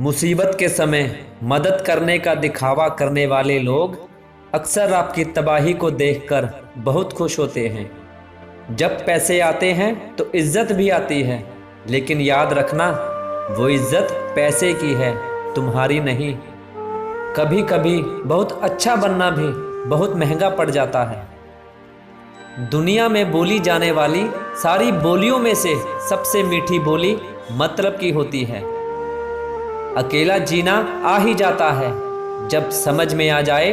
मुसीबत के समय मदद करने का दिखावा करने वाले लोग अक्सर आपकी तबाही को देखकर बहुत खुश होते हैं। जब पैसे आते हैं तो इज्जत भी आती है, लेकिन याद रखना वो इज्जत पैसे की है, तुम्हारी नहीं। कभी कभी बहुत अच्छा बनना भी बहुत महंगा पड़ जाता है। दुनिया में बोली जाने वाली सारी बोलियों में से सबसे मीठी बोली मतलब की होती है। अकेला जीना आ ही जाता है जब समझ में आ जाए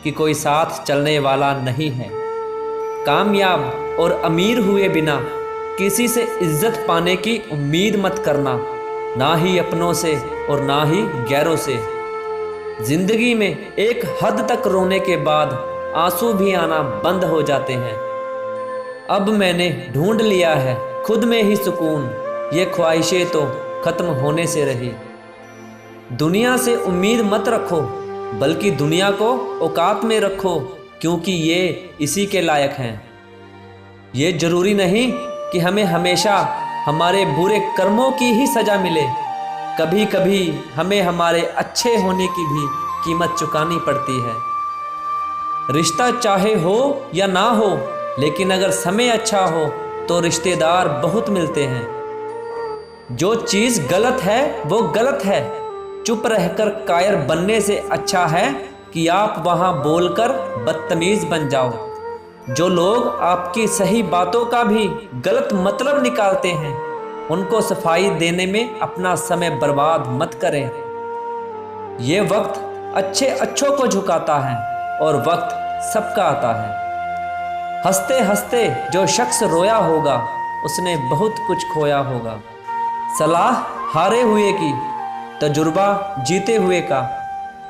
कि कोई साथ चलने वाला नहीं है। कामयाब और अमीर हुए बिना किसी से इज्जत पाने की उम्मीद मत करना, ना ही अपनों से और ना ही गैरों से। जिंदगी में एक हद तक रोने के बाद आंसू भी आना बंद हो जाते हैं। अब मैंने ढूंढ लिया है खुद में ही सुकून, ये ख्वाहिशें तो खत्म होने से रही। दुनिया से उम्मीद मत रखो, बल्कि दुनिया को औकात में रखो, क्योंकि ये इसी के लायक हैं। ये जरूरी नहीं कि हमें हमेशा हमारे बुरे कर्मों की ही सज़ा मिले। कभी कभी हमें हमारे अच्छे होने की भी कीमत चुकानी पड़ती है। रिश्ता चाहे हो या ना हो, लेकिन अगर समय अच्छा हो तो रिश्तेदार बहुत मिलते हैं। जो चीज़ गलत है वो गलत है। चुप रहकर कायर बनने से अच्छा है कि आप वहां बोलकर बदतमीज बन जाओ। जो लोग आपकी सही बातों का भी गलत मतलब निकालते हैं, उनको सफाई देने में अपना समय बर्बाद मत करें। ये वक्त अच्छे अच्छों को झुकाता है और वक्त सबका आता है। हंसते हंसते जो शख्स रोया होगा उसने बहुत कुछ खोया होगा। सलाह हारे हुए की, तजुर्बा जीते हुए का,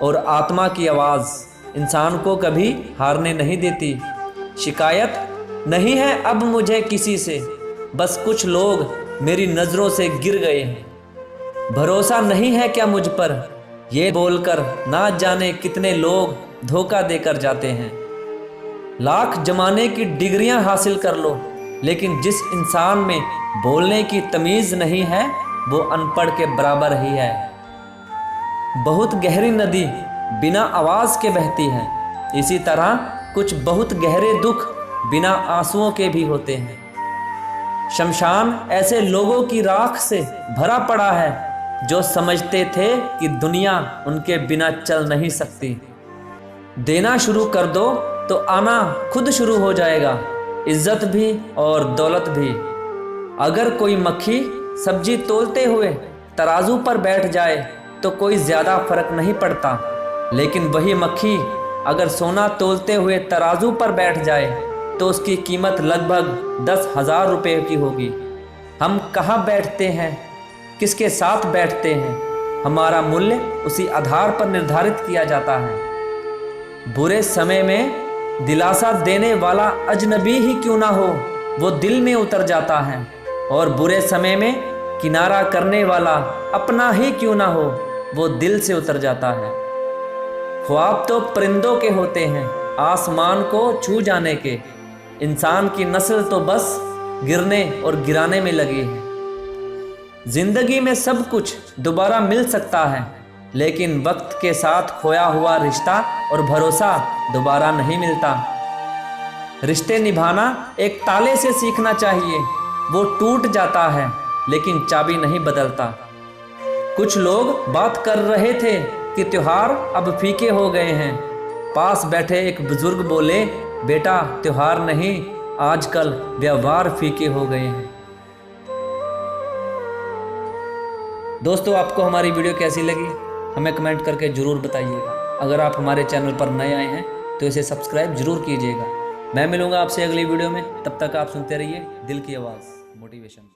और आत्मा की आवाज़ इंसान को कभी हारने नहीं देती। शिकायत नहीं है अब मुझे किसी से, बस कुछ लोग मेरी नज़रों से गिर गए हैं। भरोसा नहीं है क्या मुझ पर, ये बोलकर ना जाने कितने लोग धोखा देकर जाते हैं। लाख जमाने की डिग्रियां हासिल कर लो, लेकिन जिस इंसान में बोलने की तमीज़ नहीं है वो अनपढ़ के बराबर ही है। बहुत गहरी नदी बिना आवाज़ के बहती है, इसी तरह कुछ बहुत गहरे दुख बिना आंसुओं के भी होते हैं। शमशान ऐसे लोगों की राख से भरा पड़ा है जो समझते थे कि दुनिया उनके बिना चल नहीं सकती। देना शुरू कर दो तो आना खुद शुरू हो जाएगा, इज्जत भी और दौलत भी। अगर कोई मक्खी सब्जी तोलते हुए तराजू पर बैठ जाए तो कोई ज़्यादा फर्क नहीं पड़ता, लेकिन वही मक्खी अगर सोना तोलते हुए तराजू पर बैठ जाए तो उसकी कीमत लगभग 10,000 रुपये की होगी। हम कहाँ बैठते हैं, किसके साथ बैठते हैं, हमारा मूल्य उसी आधार पर निर्धारित किया जाता है। बुरे समय में दिलासा देने वाला अजनबी ही क्यों ना हो, वो दिल में उतर जाता है, और बुरे समय में किनारा करने वाला अपना ही क्यों ना हो, वो दिल से उतर जाता है। ख्वाब तो परिंदों के होते हैं आसमान को छू जाने के, इंसान की नस्ल तो बस गिरने और गिराने में लगी है। जिंदगी में सब कुछ दोबारा मिल सकता है, लेकिन वक्त के साथ खोया हुआ रिश्ता और भरोसा दोबारा नहीं मिलता। रिश्ते निभाना एक ताले से सीखना चाहिए, वो टूट जाता है लेकिन चाबी नहीं बदलता। कुछ लोग बात कर रहे थे कि त्योहार अब फीके हो गए हैं। पास बैठे एक बुजुर्ग बोले, बेटा त्योहार नहीं, आजकल व्यवहार फीके हो गए हैं। दोस्तों, आपको हमारी वीडियो कैसी लगी हमें कमेंट करके ज़रूर बताइएगा। अगर आप हमारे चैनल पर नए आए हैं तो इसे सब्सक्राइब जरूर कीजिएगा। मैं मिलूंगा आपसे अगली वीडियो में, तब तक आप सुनते रहिए दिल की आवाज़ मोटिवेशन।